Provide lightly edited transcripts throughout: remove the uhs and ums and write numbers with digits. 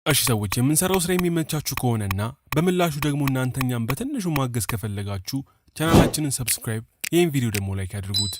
እሺ ሰዎች የምንሰራው ስራ የሚመቻችሁ ከሆነና በምላሹ ደግሞ እናንተኛም በትንሹ ማገዝ ከፈለጋችሁ ቻናላችንን ሰብስክራይብ፣ ይህን ቪዲዮ ደግሞ ላይክ ያድርጉት።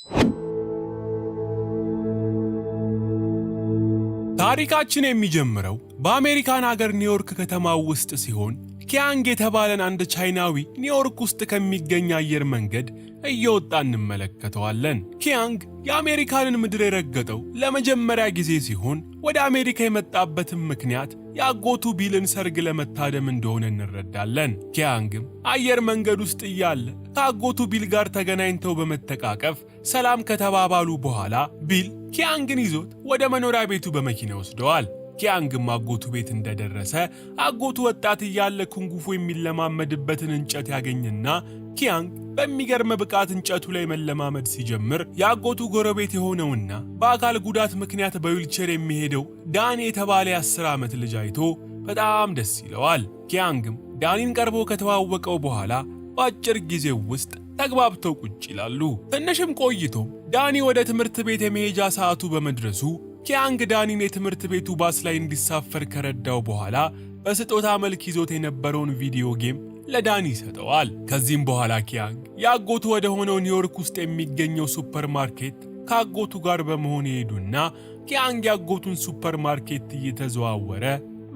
ታሪካችን የሚጀምረው በአሜሪካን ሀገር ኒውዮርክ ከተማ ውስጥ ሲሆን ኪያንግ የተባለን አንድ ቻይናዊ ኒውዮርክ ውስጥ ከሚገኝ አየር መንገድ እየወጣ እንመለከተዋለን። ኪያንግ የአሜሪካንን ምድር የረገጠው ለመጀመሪያ ጊዜ ሲሆን ወደ አሜሪካ የመጣበትም ምክንያት የአጎቱ ቢልን ሰርግ ለመታደም እንደሆነ እንረዳለን። ኪያንግም አየር መንገድ ውስጥ እያለ ከአጎቱ ቢል ጋር ተገናኝተው በመተቃቀፍ ሰላም ከተባባሉ በኋላ ቢል ኪያንግን ይዞት ወደ መኖሪያ ቤቱ በመኪና ወስደዋል። ኪያንግም አጎቱ ቤት እንደደረሰ አጎቱ ወጣት እያለ ኩንጉፉ የሚለማመድበትን እንጨት ያገኝና ኪያንግ በሚገርም ብቃት እንጨቱ ላይ መለማመድ ሲጀምር የአጎቱ ጎረቤት የሆነውና በአካል ጉዳት ምክንያት በዊልቸር የሚሄደው ዳኒ የተባለ የ10 ዓመት ልጅ አይቶ በጣም ደስ ይለዋል። ኪያንግም ዳኒን ቀርቦ ከተዋወቀው በኋላ በአጭር ጊዜ ውስጥ ተግባብተው ቁጭ ይላሉ። ትንሽም ቆይቶም ዳኒ ወደ ትምህርት ቤት የመሄጃ ሰዓቱ በመድረሱ ኪያንግ ዳኒን የትምህርት ቤቱ ባስ ላይ እንዲሳፈር ከረዳው በኋላ በስጦታ መልክ ይዞት የነበረውን ቪዲዮ ጌም ለዳኒ ይሰጠዋል። ከዚህም በኋላ ኪያንግ የአጎቱ ወደ ሆነው ኒውዮርክ ውስጥ የሚገኘው ሱፐርማርኬት ከአጎቱ ጋር በመሆን ይሄዱና ኪያንግ የአጎቱን ሱፐርማርኬት እየተዘዋወረ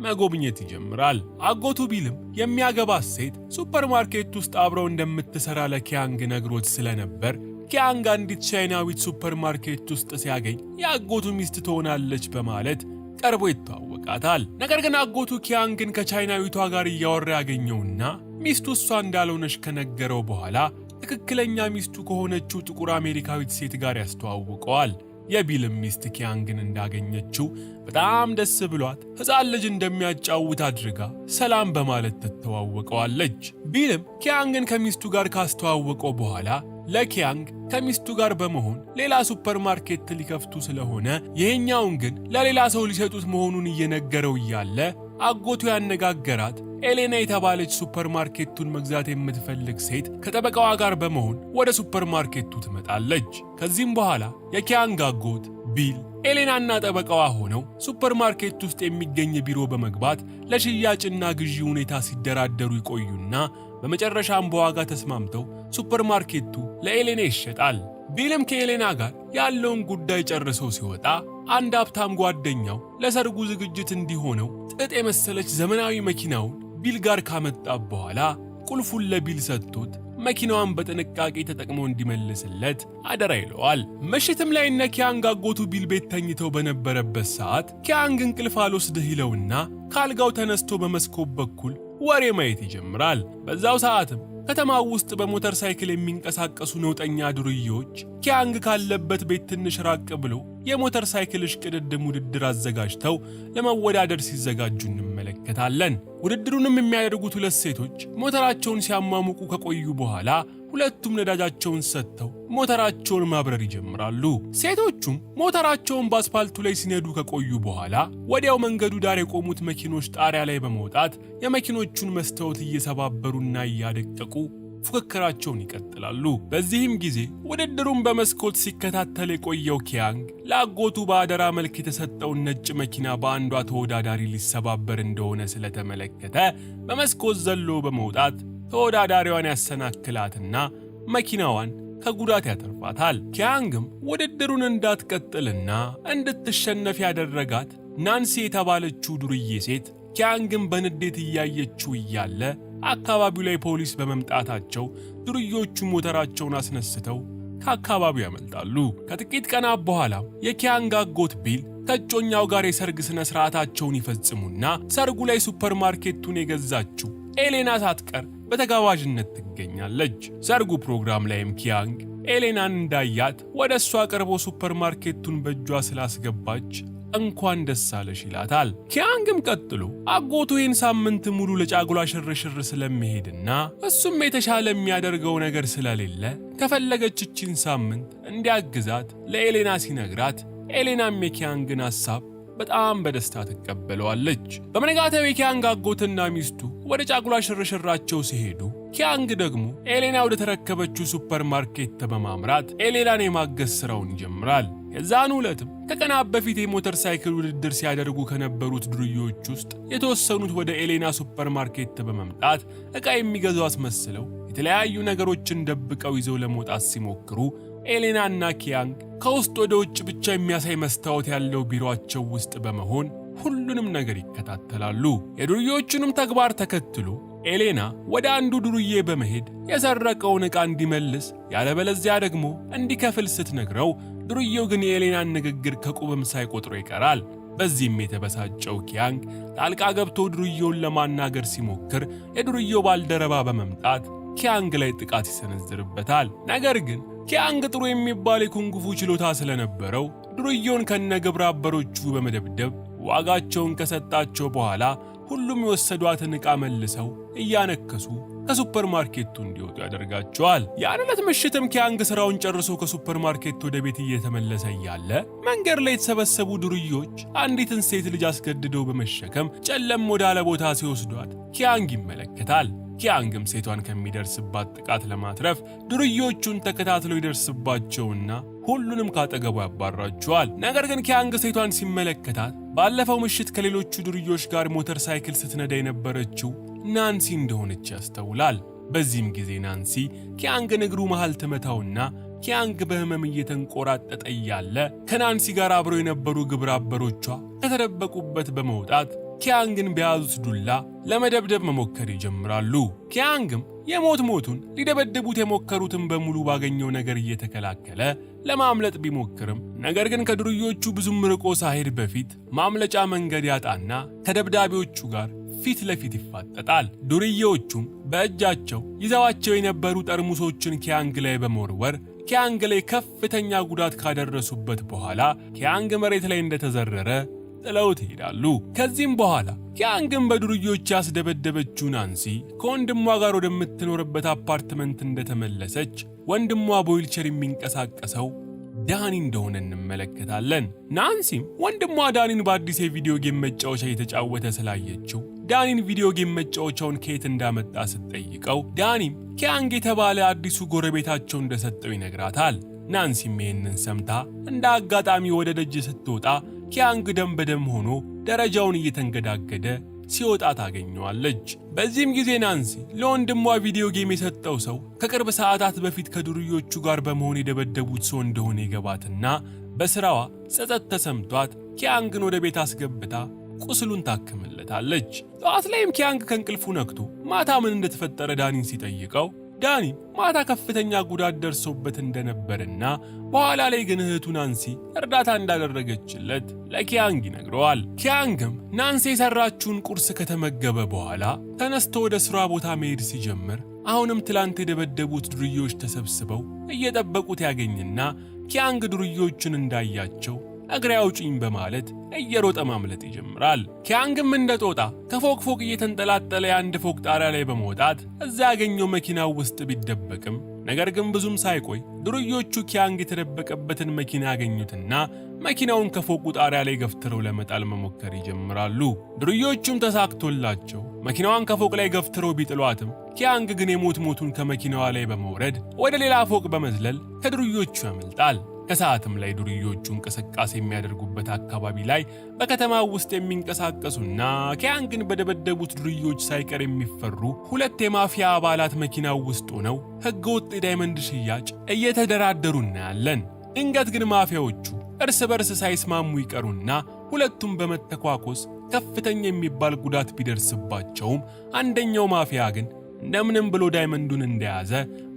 መጎብኘት ይጀምራል። አጎቱ ቢልም የሚያገባት ሴት ሱፐርማርኬት ውስጥ አብረው እንደምትሰራ ለኪያንግ ነግሮት ስለነበር ኪያንግ አንዲት ቻይናዊት ሱፐርማርኬት ውስጥ ሲያገኝ የአጎቱ ሚስት ትሆናለች በማለት ቀርቦ ይተዋወቃታል። ነገር ግን አጎቱ ኪያንግን ከቻይናዊቷ ጋር እያወራ ያገኘውና ሚስቱ እሷ እንዳልሆነች ከነገረው በኋላ ትክክለኛ ሚስቱ ከሆነችው ጥቁር አሜሪካዊት ሴት ጋር ያስተዋውቀዋል። የቢልም ሚስት ኪያንግን እንዳገኘችው በጣም ደስ ብሏት ሕፃን ልጅ እንደሚያጫውት አድርጋ ሰላም በማለት ትተዋወቀዋለች። ቢልም ኪያንግን ከሚስቱ ጋር ካስተዋወቀው በኋላ ለኪያንግ ከሚስቱ ጋር በመሆን ሌላ ሱፐርማርኬት ሊከፍቱ ስለሆነ ይሄኛውን ግን ለሌላ ሰው ሊሰጡት መሆኑን እየነገረው እያለ አጎቱ ያነጋገራት ኤሌና የተባለች ሱፐርማርኬቱን መግዛት የምትፈልግ ሴት ከጠበቃዋ ጋር በመሆን ወደ ሱፐርማርኬቱ ትመጣለች። ከዚህም በኋላ የኪያንግ አጎት ቢል ኤሌናና ጠበቃዋ ሆነው ሱፐርማርኬት ውስጥ የሚገኝ ቢሮ በመግባት ለሽያጭና ግዢ ሁኔታ ሲደራደሩ ይቆዩና በመጨረሻም በዋጋ ተስማምተው ሱፐርማርኬቱ ለኤሌና ይሸጣል። ቢልም ከኤሌና ጋር ያለውን ጉዳይ ጨርሶ ሲወጣ አንድ ሀብታም ጓደኛው ለሰርጉ ዝግጅት እንዲሆነው ጥጥ የመሰለች ዘመናዊ መኪናውን ቢል ጋር ካመጣ በኋላ ቁልፉን ለቢል ሰጥቶት መኪናዋን በጥንቃቄ ተጠቅሞ እንዲመልስለት አደራ ይለዋል። ምሽትም ላይ እነ ኪያንግ አጎቱ ቢል ቤት ተኝተው በነበረበት ሰዓት ኪያንግ እንቅልፍ አልወስድህ ይለውና ካልጋው ተነስቶ በመስኮት በኩል ወሬ ማየት ይጀምራል። በዛው ሰዓትም ከተማው ውስጥ በሞተር ሳይክል የሚንቀሳቀሱ ነውጠኛ ዱርዬዎች ኪያንግ ካለበት ቤት ትንሽ ራቅ ብሎ የሞተር ሳይክል እሽቅድድም ውድድር አዘጋጅተው ለመወዳደር ሲዘጋጁ እንመለከታለን። ውድድሩንም የሚያደርጉት ሁለት ሴቶች ሞተራቸውን ሲያሟሙቁ ከቆዩ በኋላ ሁለቱም ነዳጃቸውን ሰጥተው ሞተራቸውን ማብረር ይጀምራሉ። ሴቶቹም ሞተራቸውን በአስፓልቱ ላይ ሲነዱ ከቆዩ በኋላ ወዲያው መንገዱ ዳር የቆሙት መኪኖች ጣሪያ ላይ በመውጣት የመኪኖቹን መስታወት እየሰባበሩና እያደቀቁ ፉክክራቸውን ይቀጥላሉ። በዚህም ጊዜ ውድድሩን በመስኮት ሲከታተል የቆየው ኪያንግ ለአጎቱ በአደራ መልክ የተሰጠውን ነጭ መኪና በአንዷ ተወዳዳሪ ሊሰባበር እንደሆነ ስለተመለከተ በመስኮት ዘሎ በመውጣት ተወዳዳሪዋን ያሰናክላትና መኪናዋን ከጉዳት ያተርፋታል። ኪያንግም ውድድሩን እንዳትቀጥልና እንድትሸነፍ ያደረጋት ናንሲ የተባለችው ዱርዬ ሴት ኪያንግም በንዴት እያየችው እያለ አካባቢው ላይ ፖሊስ በመምጣታቸው ዱርዮቹ ሞተራቸውን አስነስተው ከአካባቢው ያመልጣሉ። ከጥቂት ቀናት በኋላ የኪያንግ አጎት ቢል ከእጮኛው ጋር የሰርግ ስነ ስርዓታቸውን ይፈጽሙና ሰርጉ ላይ ሱፐርማርኬቱን የገዛችው ኤሌና ሳትቀር በተጋባዥነት ትገኛለች። ሰርጉ ፕሮግራም ላይም ኪያንግ ኤሌናን እንዳያት ወደ እሷ ቀርቦ ሱፐርማርኬቱን በእጇ ስላስገባች እንኳን ደስ አለሽ ይላታል። ኪያንግም ቀጥሎ አጎቱ ይህን ሳምንት ሙሉ ለጫጉላ ሽርሽር ስለሚሄድና እሱም የተሻለ የሚያደርገው ነገር ስለሌለ ከፈለገች እቺን ሳምንት እንዲያግዛት ለኤሌና ሲነግራት ኤሌናም የኪያንግን ሐሳብ በጣም በደስታ ትቀበለዋለች። በመነጋታው የኪያንግ አጎትና ሚስቱ ወደ ጫጉላ ሽርሽራቸው ሲሄዱ ኪያንግ ደግሞ ኤሌና ወደ ተረከበችው ሱፐርማርኬት በማምራት ኤሌናን የማገዝ ስራውን ይጀምራል። የዛኑ ዕለትም ከቀናት በፊት የሞተር ሳይክል ውድድር ሲያደርጉ ከነበሩት ዱርዬዎች ውስጥ የተወሰኑት ወደ ኤሌና ሱፐርማርኬት በመምጣት ዕቃ የሚገዙ አስመስለው የተለያዩ ነገሮችን ደብቀው ይዘው ለመውጣት ሲሞክሩ ኤሌናና ኪያንግ ከውስጥ ወደ ውጭ ብቻ የሚያሳይ መስታወት ያለው ቢሮአቸው ውስጥ በመሆን ሁሉንም ነገር ይከታተላሉ። የዱርዬዎቹንም ተግባር ተከትሎ ኤሌና ወደ አንዱ ዱርዬ በመሄድ የሰረቀውን ዕቃ እንዲመልስ ያለበለዚያ ደግሞ እንዲከፍል ስትነግረው ዱርዬው ግን የኤሌናን ንግግር ከቁብም ሳይቆጥሮ ይቀራል። በዚህም የተበሳጨው ኪያንግ ጣልቃ ገብቶ ዱርዬውን ለማናገር ሲሞክር የዱርዬው ባልደረባ በመምጣት ኪያንግ ላይ ጥቃት ይሰነዝርበታል። ነገር ግን ኪያንግ ጥሩ የሚባል የኩንጉፉ ችሎታ ስለነበረው ዱርዬውን ከነግብረ አበሮቹ በመደብደብ ዋጋቸውን ከሰጣቸው በኋላ ሁሉም የወሰዷትን ዕቃ መልሰው እያነከሱ ከሱፐርማርኬቱ እንዲወጡ ያደርጋቸዋል። ያን ዕለት ምሽትም ኪያንግ ስራውን ጨርሶ ከሱፐርማርኬቱ ወደ ቤት እየተመለሰ እያለ መንገድ ላይ የተሰበሰቡ ዱርዬዎች አንዲትን ሴት ልጅ አስገድደው በመሸከም ጨለም ወዳለ ቦታ ሲወስዷት ኪያንግ ይመለከታል። ኪያንግም ሴቷን ከሚደርስባት ጥቃት ለማትረፍ ዱርዬዎቹን ተከታትለው ይደርስባቸውና ሁሉንም ካጠገቡ ያባራቸዋል። ነገር ግን ኪያንግ ሴቷን ሲመለከታት ባለፈው ምሽት ከሌሎቹ ዱርዬዎች ጋር ሞተር ሳይክል ስትነዳ የነበረችው ናንሲ እንደሆነች ያስተውላል። በዚህም ጊዜ ናንሲ ኪያንግን እግሩ መሃል ትመታውና ኪያንግ በህመም እየተንቆራጠጠ እያለ ከናንሲ ጋር አብረው የነበሩ ግብረ አበሮቿ ከተደበቁበት በመውጣት ኪያንግን በያዙት ዱላ ለመደብደብ መሞከር ይጀምራሉ። ኪያንግም ሞቱን ሊደበድቡት የሞከሩትን በሙሉ ባገኘው ነገር እየተከላከለ ለማምለጥ ቢሞክርም ነገር ግን ከዱርዬዎቹ ብዙም ርቆ ሳይሄድ በፊት ማምለጫ መንገድ ያጣና ከደብዳቤዎቹ ጋር ፊት ለፊት ይፋጠጣል። ዱርዬዎቹም በእጃቸው ይዘዋቸው የነበሩ ጠርሙሶችን ኪያንግ ላይ በመወርወር ኪያንግ ላይ ከፍተኛ ጉዳት ካደረሱበት በኋላ ኪያንግ መሬት ላይ እንደተዘረረ ጥለውት ይሄዳሉ። ከዚህም በኋላ ኪያንግን በዱርዬዎች ያስደበደበችው ናንሲ ከወንድሟ ጋር ወደምትኖርበት አፓርትመንት እንደተመለሰች ወንድሟ በዊልቸር የሚንቀሳቀሰው ዳኒ እንደሆነ እንመለከታለን። ናንሲም ወንድሟ ዳኒን በአዲስ የቪዲዮ ጌም መጫወቻ እየተጫወተ ስላየችው ዳኒን ቪዲዮ ጌም መጫወቻውን ከየት እንዳመጣ ስትጠይቀው ዳኒም ኪያንግ የተባለ አዲሱ ጎረቤታቸው እንደሰጠው ይነግራታል። ናንሲም ይህንን ሰምታ እንደ አጋጣሚ ወደ ደጅ ስትወጣ ኪያንግ ደም በደም ሆኖ ደረጃውን እየተንገዳገደ ሲወጣ ታገኘዋለች። በዚህም ጊዜ ናንሲ ለወንድሟ ቪዲዮ ጌም የሰጠው ሰው ከቅርብ ሰዓታት በፊት ከዱርዬዎቹ ጋር በመሆን የደበደቡት ሰው እንደሆነ ይገባትና በስራዋ ጸጸት ተሰምቷት ኪያንግን ወደ ቤት አስገብታ ቁስሉን ታክምለታለች። ጠዋት ላይም ኪያንግ ከእንቅልፉ ነቅቶ ማታ ምን እንደተፈጠረ ዳኒን ሲጠይቀው ዳኒ ማታ ከፍተኛ ጉዳት ደርሶበት እንደነበርና በኋላ ላይ ግን እህቱ ናንሲ እርዳታ እንዳደረገችለት ለኪያንግ ይነግረዋል። ኪያንግም ናንሲ የሰራችውን ቁርስ ከተመገበ በኋላ ተነስቶ ወደ ስራ ቦታ መሄድ ሲጀምር አሁንም ትላንት የደበደቡት ዱርዬዎች ተሰብስበው እየጠበቁት ያገኝና ኪያንግ ዱርዬዎችን እንዳያቸው እግሬ አውጪኝ በማለት እየሮጠ ማምለጥ ይጀምራል። ኪያንግም እንደጦጣ ከፎቅ ፎቅ እየተንጠላጠለ የአንድ ፎቅ ጣሪያ ላይ በመውጣት እዛ ያገኘው መኪናው ውስጥ ቢደበቅም ነገር ግን ብዙም ሳይቆይ ዱርዬዎቹ ኪያንግ የተደበቀበትን መኪና ያገኙትና መኪናውን ከፎቁ ጣሪያ ላይ ገፍትረው ለመጣል መሞከር ይጀምራሉ። ዱርዬዎቹም ተሳክቶላቸው መኪናዋን ከፎቅ ላይ ገፍትረው ቢጥሏትም ኪያንግ ግን ሞቱን ከመኪናዋ ላይ በመውረድ ወደ ሌላ ፎቅ በመዝለል ከዱርዬዎቹ ያመልጣል። ከሰዓትም ላይ ዱርዬዎቹ እንቅስቃሴ የሚያደርጉበት አካባቢ ላይ በከተማው ውስጥ የሚንቀሳቀሱና ኪያንግን በደበደቡት ዱርዬዎች ሳይቀር የሚፈሩ ሁለት የማፊያ አባላት መኪናው ውስጥ ሆነው ህገወጥ የዳይመንድ ሽያጭ እየተደራደሩ እናያለን። ድንገት ግን ማፊያዎቹ እርስ በርስ ሳይስማሙ ይቀሩና ሁለቱም በመተኳኮስ ከፍተኛ የሚባል ጉዳት ቢደርስባቸውም አንደኛው ማፊያ ግን እንደምንም ብሎ ዳይመንዱን እንደያዘ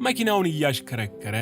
መኪናውን እያሽከረከረ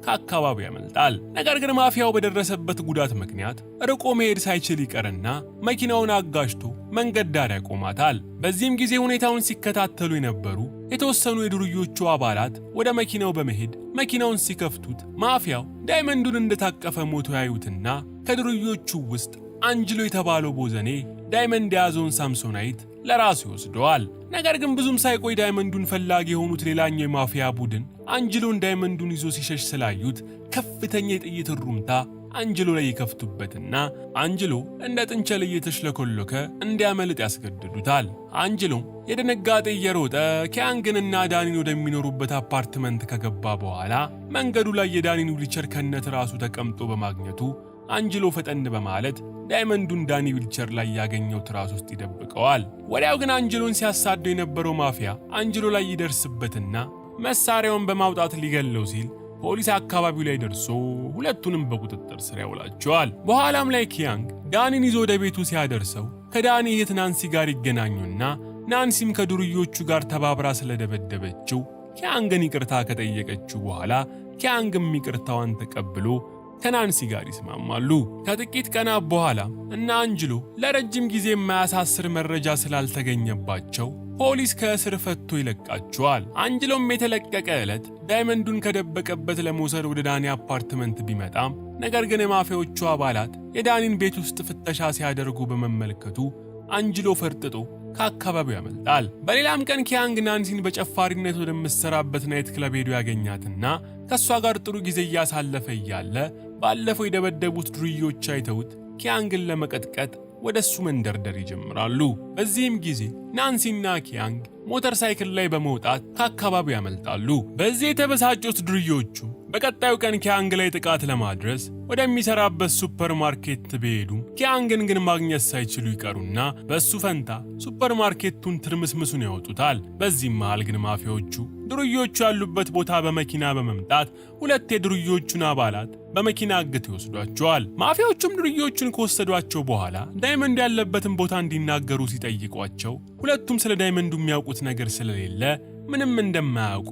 ከአካባቢው ያመልጣል። ነገር ግን ማፊያው በደረሰበት ጉዳት ምክንያት ርቆ መሄድ ሳይችል ይቀርና መኪናውን አጋጭቶ መንገድ ዳር ያቆማታል። በዚህም ጊዜ ሁኔታውን ሲከታተሉ የነበሩ የተወሰኑ የዱርዬዎቹ አባላት ወደ መኪናው በመሄድ መኪናውን ሲከፍቱት ማፊያው ዳይመንዱን እንደታቀፈ ሞቶ ያዩትና ከዱርዬዎቹ ውስጥ አንጅሎ የተባለው ቦዘኔ ዳይመንድ የያዘውን ሳምሶናይት ለራሱ ይወስደዋል። ነገር ግን ብዙም ሳይቆይ ዳይመንዱን ፈላጊ የሆኑት ሌላኛው የማፊያ ቡድን አንጅሎን ዳይመንዱን ይዞ ሲሸሽ ስላዩት ከፍተኛ የጥይት ሩምታ አንጅሎ ላይ ይከፍቱበትና አንጅሎ እንደ ጥንቸል እየተሽለኮለከ እንዲያመልጥ ያስገድዱታል። አንጅሎም የደነጋጤ እየሮጠ ኪያንግንና ዳኒን ወደሚኖሩበት አፓርትመንት ከገባ በኋላ መንገዱ ላይ የዳኒን ዊልቸር ከነት ራሱ ተቀምጦ በማግኘቱ አንጅሎ ፈጠን በማለት ዳይመንዱን ዳኒ ዊልቸር ላይ ያገኘው ትራስ ውስጥ ይደብቀዋል። ወዲያው ግን አንጅሎን ሲያሳደው የነበረው ማፊያ አንጅሎ ላይ ይደርስበትና መሳሪያውን በማውጣት ሊገለው ሲል ፖሊስ አካባቢው ላይ ደርሶ ሁለቱንም በቁጥጥር ስር ያውላቸዋል። በኋላም ላይ ኪያንግ ዳኒን ይዞ ወደ ቤቱ ሲያደርሰው ከዳኒ እህት ናንሲ ጋር ይገናኙና ናንሲም ከዱርዮቹ ጋር ተባብራ ስለደበደበችው ኪያንግን ይቅርታ ከጠየቀችው በኋላ ኪያንግም ይቅርታዋን ተቀብሎ ከናንሲ ጋር ይስማማሉ። ከጥቂት ቀናት በኋላ እና አንጅሎ ለረጅም ጊዜ የማያሳስር መረጃ ስላልተገኘባቸው ፖሊስ ከእስር ፈቶ ይለቃቸዋል። አንጅሎም የተለቀቀ ዕለት ዳይመንዱን ከደበቀበት ለመውሰድ ወደ ዳኒ አፓርትመንት ቢመጣም ነገር ግን የማፊያዎቹ አባላት የዳኒን ቤት ውስጥ ፍተሻ ሲያደርጉ በመመልከቱ አንጅሎ ፈርጥጦ ከአካባቢው ያመልጣል። በሌላም ቀን ኪያንግ ናንሲን በጨፋሪነት ወደምትሰራበት ናይት ክለብ ሄዶ ያገኛትና ከሷ ጋር ጥሩ ጊዜ እያሳለፈ እያለ ባለፈው የደበደቡት ዱርዮች አይተውት ኪያንግን ለመቀጥቀጥ ወደሱ መንደርደር ይጀምራሉ። በዚህም ጊዜ ናንሲና ኪያንግ ሞተር ሳይክል ላይ በመውጣት ከአካባቢው ያመልጣሉ። በዚህ የተበሳጩት ዱርዮቹ በቀጣዩ ቀን ኪያንግ ላይ ጥቃት ለማድረስ ወደሚሰራበት ሱፐርማርኬት ቢሄዱም ኪያንግን ግን ማግኘት ሳይችሉ ይቀሩና በሱ ፈንታ ሱፐርማርኬቱን ትርምስምሱን ያወጡታል። በዚህም መሃል ግን ማፊያዎቹ ዱርዮቹ ያሉበት ቦታ በመኪና በመምጣት ሁለት የዱርዮቹን አባላት በመኪና አግተው ይወስዷቸዋል። ማፊያዎቹም ዱርዮቹን ከወሰዷቸው በኋላ ዳይመንድ ያለበትን ቦታ እንዲናገሩ ሲጠይቋቸው ሁለቱም ስለ ዳይመንዱ የሚያውቁት ነገር ስለሌለ ምንም እንደማያውቁ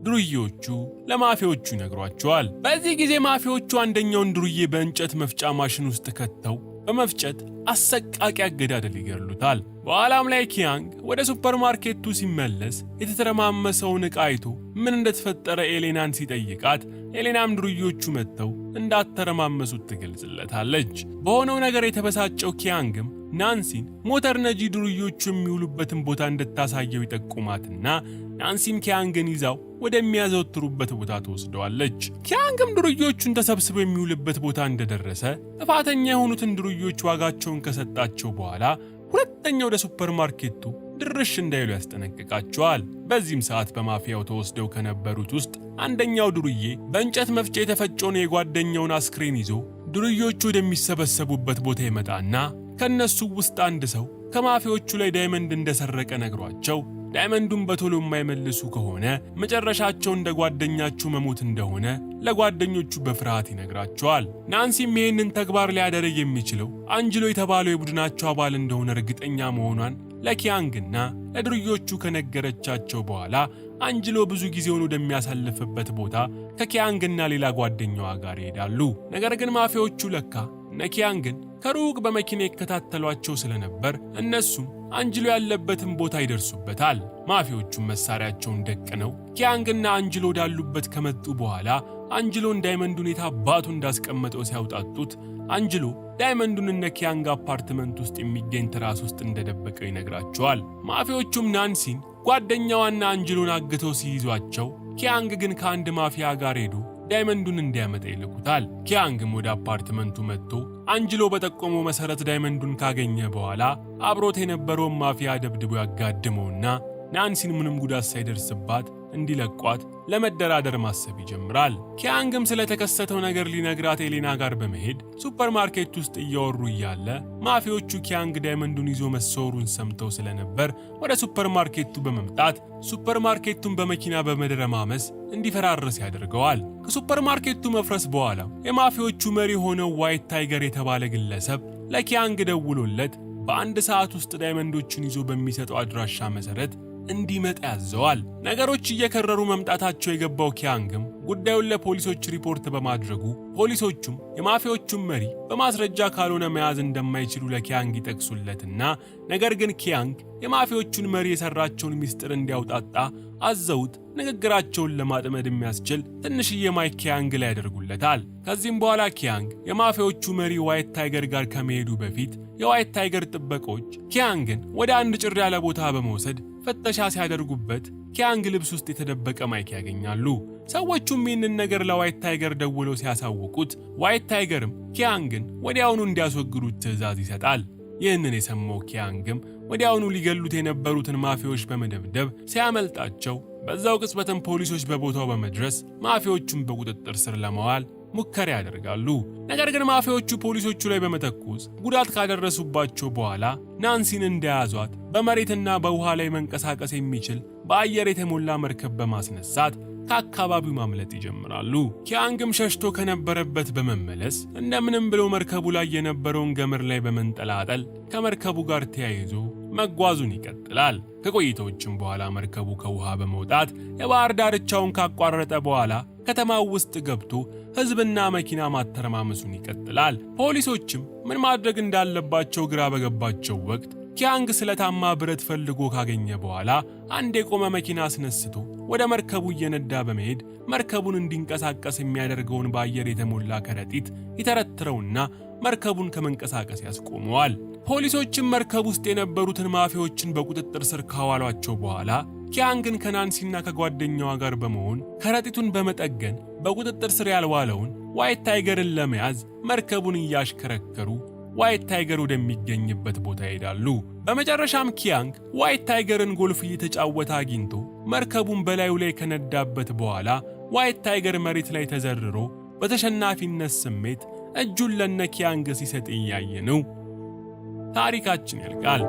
ዱርዮቹ ለማፊያዎቹ ይነግሯቸዋል። በዚህ ጊዜ ማፊያዎቹ አንደኛውን ዱርዬ በእንጨት መፍጫ ማሽን ውስጥ ከተው በመፍጨት አሰቃቂ አገዳደል ይገድሉታል። በኋላም ላይ ኪያንግ ወደ ሱፐርማርኬቱ ሲመለስ የተተረማመሰውን ዕቃ አይቶ ምን እንደተፈጠረ ኤሌናን ሲጠይቃት ኤሌናም ዱርዮቹ መጥተው እንዳተረማመሱት ትገልጽለታለች። በሆነው ነገር የተበሳጨው ኪያንግም ናንሲን ሞተር ነጂ ዱርዮቹ የሚውሉበትን ቦታ እንድታሳየው ይጠቁማትና ናንሲም ኪያንግን ይዛው ወደሚያዘወትሩበት ቦታ ትወስደዋለች። ኪያንግም ዱርዮቹን ተሰብስበው የሚውልበት ቦታ እንደደረሰ ጥፋተኛ የሆኑትን ዱርዮች ዋጋቸውን ከሰጣቸው በኋላ ሁለተኛ ወደ ሱፐርማርኬቱ ድርሽ እንዳይሉ ያስጠነቅቃቸዋል። በዚህም ሰዓት በማፊያው ተወስደው ከነበሩት ውስጥ አንደኛው ዱርዬ በእንጨት መፍጫ የተፈጨውን የጓደኛውን አስክሬን ይዞ ዱርዮቹ ወደሚሰበሰቡበት ቦታ ይመጣና ከነሱ ውስጥ አንድ ሰው ከማፊያዎቹ ላይ ዳይመንድ እንደሰረቀ ነግሯቸው ዳይመንዱን በቶሎ የማይመልሱ ከሆነ መጨረሻቸው እንደ ጓደኛቸው መሞት እንደሆነ ለጓደኞቹ በፍርሃት ይነግራቸዋል። ናንሲም ይህንን ተግባር ሊያደርግ የሚችለው አንጅሎ የተባለው የቡድናቸው አባል እንደሆነ እርግጠኛ መሆኗን ለኪያንግና ለዱርዮቹ ከነገረቻቸው በኋላ አንጅሎ ብዙ ጊዜውን ወደሚያሳልፍበት ቦታ ከኪያንግና ሌላ ጓደኛዋ ጋር ይሄዳሉ። ነገር ግን ማፊያዎቹ ለካ ኪያንግን ከሩቅ በመኪና ይከታተሏቸው ስለነበር እነሱም አንጅሎ ያለበትን ቦታ ይደርሱበታል። ማፊያዎቹም መሳሪያቸውን ደቅነው ኪያንግና አንጅሎ ወዳሉበት ከመጡ በኋላ አንጅሎን ዳይመንዱን የታባቱ እንዳስቀመጠው ሲያውጣጡት አንጅሎ ዳይመንዱን እነ ኪያንግ አፓርትመንት ውስጥ የሚገኝ ትራስ ውስጥ እንደደበቀው ይነግራቸዋል። ማፊያዎቹም ናንሲን ጓደኛዋና አንጅሎን አግተው ሲይዟቸው ኪያንግ ግን ከአንድ ማፊያ ጋር ሄዶ ዳይመንዱን እንዲያመጣ ይልኩታል። ኪያንግም ወደ አፓርትመንቱ መጥቶ አንጅሎ በጠቆመው መሰረት ዳይመንዱን ካገኘ በኋላ አብሮት የነበረውን ማፊያ ደብድቦ ያጋድመውና ናንሲን ምንም ጉዳት ሳይደርስባት እንዲለቋት ለመደራደር ማሰብ ይጀምራል። ኪያንግም ስለተከሰተው ነገር ሊነግራት ኤሌና ጋር በመሄድ ሱፐርማርኬት ውስጥ እያወሩ እያለ ማፊያዎቹ ኪያንግ ዳይመንዱን ይዞ መሰወሩን ሰምተው ስለነበር ወደ ሱፐርማርኬቱ በመምጣት ሱፐርማርኬቱን በመኪና በመደረማመስ እንዲፈራርስ ያደርገዋል። ከሱፐርማርኬቱ መፍረስ በኋላ የማፊያዎቹ መሪ ሆነው ዋይት ታይገር የተባለ ግለሰብ ለኪያንግ ደውሎለት በአንድ ሰዓት ውስጥ ዳይመንዶችን ይዞ በሚሰጠው አድራሻ መሰረት እንዲመጣ ያዘዋል። ነገሮች እየከረሩ መምጣታቸው የገባው ኪያንግም ጉዳዩን ለፖሊሶች ሪፖርት በማድረጉ ፖሊሶቹም የማፊያዎቹን መሪ በማስረጃ ካልሆነ መያዝ እንደማይችሉ ለኪያንግ ይጠቅሱለትና ነገር ግን ኪያንግ የማፊያዎቹን መሪ የሰራቸውን ሚስጥር እንዲያውጣጣ አዘውት ንግግራቸውን ለማጥመድ የሚያስችል ትንሽዬ ማይክ ኪያንግ ላይ ያደርጉለታል። ከዚህም በኋላ ኪያንግ የማፊያዎቹ መሪ ዋይት ታይገር ጋር ከመሄዱ በፊት የዋይት ታይገር ጥበቆች ኪያንግን ወደ አንድ ጭር ያለ ቦታ በመውሰድ ፍተሻ ሲያደርጉበት ኪያንግ ልብስ ውስጥ የተደበቀ ማይክ ያገኛሉ። ሰዎቹም ይህንን ነገር ለዋይት ታይገር ደውለው ሲያሳውቁት ዋይት ታይገርም ኪያንግን ወዲያውኑ እንዲያስወግዱት ትዕዛዝ ይሰጣል። ይህንን የሰማው ኪያንግም ወዲያውኑ ሊገሉት የነበሩትን ማፊያዎች በመደብደብ ሲያመልጣቸው በዛው ቅጽበትም ፖሊሶች በቦታው በመድረስ ማፊያዎቹን በቁጥጥር ስር ለማዋል ሙከራ ያደርጋሉ። ነገር ግን ማፊያዎቹ ፖሊሶቹ ላይ በመተኮስ ጉዳት ካደረሱባቸው በኋላ ናንሲን እንደያዟት በመሬትና በውሃ ላይ መንቀሳቀስ የሚችል በአየር የተሞላ መርከብ በማስነሳት ከአካባቢው ማምለጥ ይጀምራሉ። ኪያንግም ሸሽቶ ከነበረበት በመመለስ እንደምንም ብሎ መርከቡ ላይ የነበረውን ገመድ ላይ በመንጠላጠል ከመርከቡ ጋር ተያይዞ መጓዙን ይቀጥላል። ከቆይታዎችም በኋላ መርከቡ ከውሃ በመውጣት የባህር ዳርቻውን ካቋረጠ በኋላ ከተማው ውስጥ ገብቶ ሕዝብና መኪና ማተረማመሱን ይቀጥላል። ፖሊሶችም ምን ማድረግ እንዳለባቸው ግራ በገባቸው ወቅት ኪያንግ ስለታማ ብረት ፈልጎ ካገኘ በኋላ አንድ የቆመ መኪና አስነስቶ ወደ መርከቡ እየነዳ በመሄድ መርከቡን እንዲንቀሳቀስ የሚያደርገውን በአየር የተሞላ ከረጢት ይተረትረውና መርከቡን ከመንቀሳቀስ ያስቆመዋል። ፖሊሶችም መርከብ ውስጥ የነበሩትን ማፊያዎችን በቁጥጥር ስር ካዋሏቸው በኋላ ኪያንግን ከናንሲና ከጓደኛዋ ጋር በመሆን ከረጢቱን በመጠገን በቁጥጥር ስር ያልዋለውን ዋይት ታይገርን ለመያዝ መርከቡን እያሽከረከሩ ዋይት ታይገር ወደሚገኝበት ቦታ ይሄዳሉ። በመጨረሻም ኪያንግ ዋይት ታይገርን ጎልፍ እየተጫወተ አግኝቶ መርከቡን በላዩ ላይ ከነዳበት በኋላ ዋይት ታይገር መሬት ላይ ተዘርሮ በተሸናፊነት ስሜት እጁን ለነ ኪያንግ ሲሰጥ እያየ ነው ታሪካችን ያልቃል።